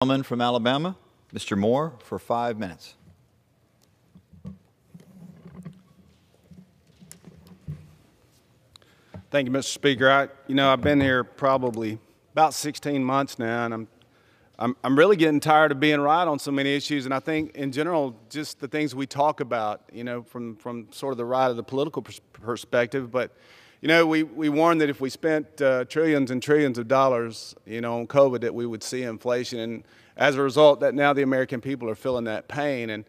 Gentleman from Alabama, Mr. Moore, for 5 minutes. Thank you, Mr. Speaker. I've been here probably about 16 months now, and I'm really getting tired of being right on so many issues. And I think, in general, just the things we talk about, from sort of the right of the political perspective. But, we warned that if we spent trillions and trillions of dollars, on COVID, that we would see inflation. And as a result, that now the American people are feeling that pain. And,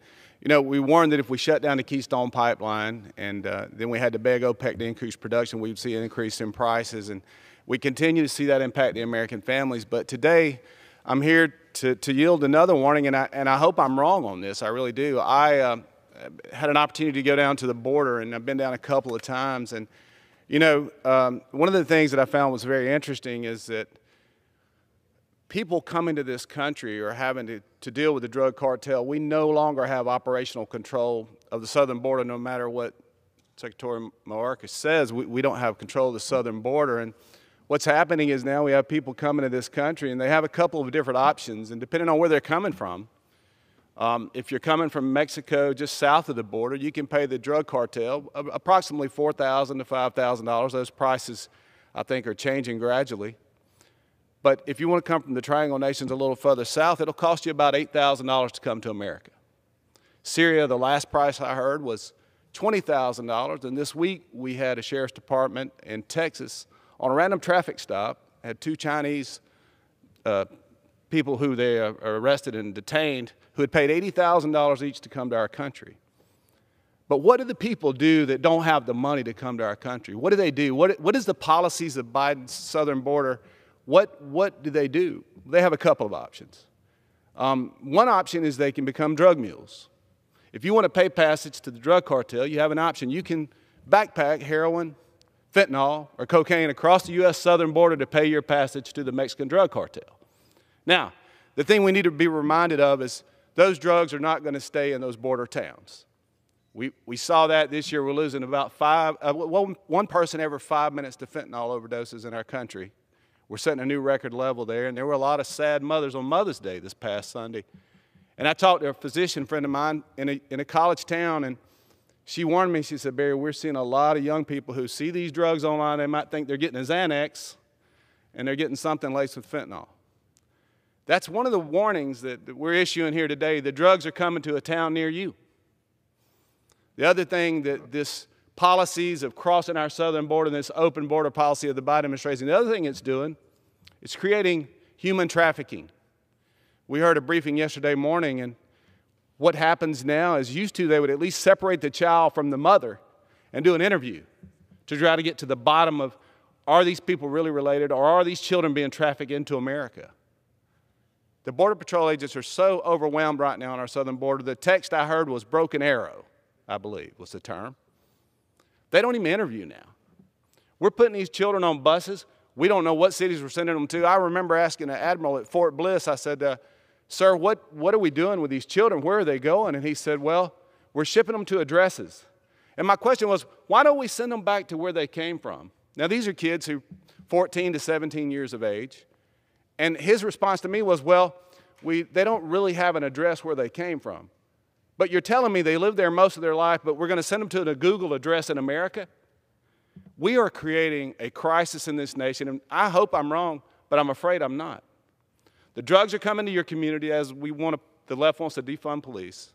we warned that if we shut down the Keystone Pipeline and then we had to beg OPEC to increase production, we would see an increase in prices. And we continue to see that impact the American families. But today, I'm here to yield another warning, and I hope I'm wrong on this. I really do. I had an opportunity to go down to the border, and I've been down a couple of times. And, one of the things that I found was very interesting is that people coming to this country are having to deal with the drug cartel. We no longer have operational control of the southern border, no matter what Secretary Mayorkas says. We don't have control of the southern border. And what's happening is now we have people coming to this country, and they have a couple of different options. And depending on where they're coming from, if you're coming from Mexico just south of the border, you can pay the drug cartel approximately $4,000 to $5,000. Those prices, I think, are changing gradually. But if you want to come from the Triangle Nations a little further south, it'll cost you about $8,000 to come to America. Syria, the last price I heard was $20,000. And this week we had a sheriff's department in Texas on a random traffic stop, had two Chinese people who they arrested and detained who had paid $80,000 each to come to our country. But what do the people do that don't have the money to come to our country? What do they do? What is the policies of Biden's southern border? What do they do? They have a couple of options. One option is they can become drug mules. If you want to pay passage to the drug cartel, you have an option. You can backpack heroin, fentanyl, or cocaine across the U.S. southern border to pay your passage to the Mexican drug cartel. Now, the thing we need to be reminded of is those drugs are not going to stay in those border towns. We saw that this year. We're losing about one person every 5 minutes to fentanyl overdoses in our country. We're setting a new record level there, and there were a lot of sad mothers on Mother's Day this past Sunday. And I talked to a physician friend of mine in a college town, and she warned me. She said, "Barry, we're seeing a lot of young people who see these drugs online. They might think they're getting a Xanax, and they're getting something laced with fentanyl." That's one of the warnings that we're issuing here today. The drugs are coming to a town near you. The other thing that this policies of crossing our southern border and this open border policy of the Biden administration, the other thing it's doing is creating human trafficking. We heard a briefing yesterday morning, and what happens now is used to they would at least separate the child from the mother and do an interview to try to get to the bottom of, are these people really related, or are these children being trafficked into America? The Border Patrol agents are so overwhelmed right now on our southern border. The text I heard was broken arrow, I believe was the term. They don't even interview now. We're putting these children on buses. We don't know what cities we're sending them to. I remember asking an admiral at Fort Bliss, I said, "Sir, what are we doing with these children? Where are they going?" And he said, "Well, we're shipping them to addresses." And my question was, why don't we send them back to where they came from? Now, these are kids who 14 to 17 years of age. And his response to me was, well, they don't really have an address where they came from. But you're telling me they lived there most of their life, but we're going to send them to a Google address in America? We are creating a crisis in this nation, and I hope I'm wrong, but I'm afraid I'm not. The drugs are coming to your community as the left wants to defund police.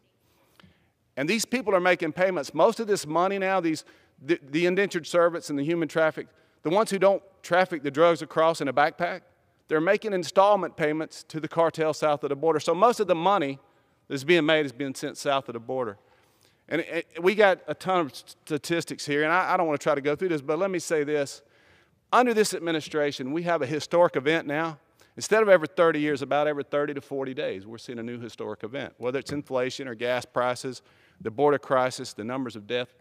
And these people are making payments. Most of this money now, the indentured servants and the human traffic, the ones who don't traffic the drugs across in a backpack, they're making installment payments to the cartel south of the border. So most of the money that's being made is being sent south of the border. And we got a ton of statistics here, and I don't want to try to go through this, but let me say this. Under this administration, we have a historic event now. Instead of every 30 years, about every 30 to 40 days, we're seeing a new historic event, whether it's inflation or gas prices, the border crisis, the numbers of death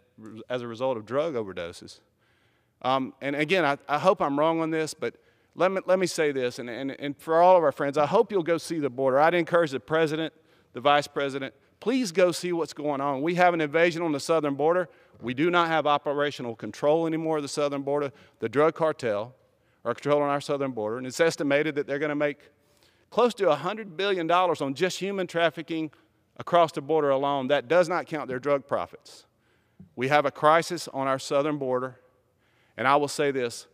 as a result of drug overdoses. And again, I hope I'm wrong on this, but let me say this, and for all of our friends, I hope you'll go see the border. I'd encourage the president, the vice president, please go see what's going on. We have an invasion on the southern border. We do not have operational control anymore of the southern border. The drug cartel are controlling our southern border, and it's estimated that they're going to make close to $100 billion on just human trafficking across the border alone. That does not count their drug profits. We have a crisis on our southern border, and I will say this,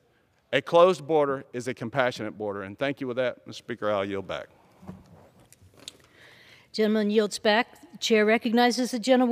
a closed border is a compassionate border. And thank you with that, Mr. Speaker, I'll yield back. Gentleman yields back. The chair recognizes the gentlewoman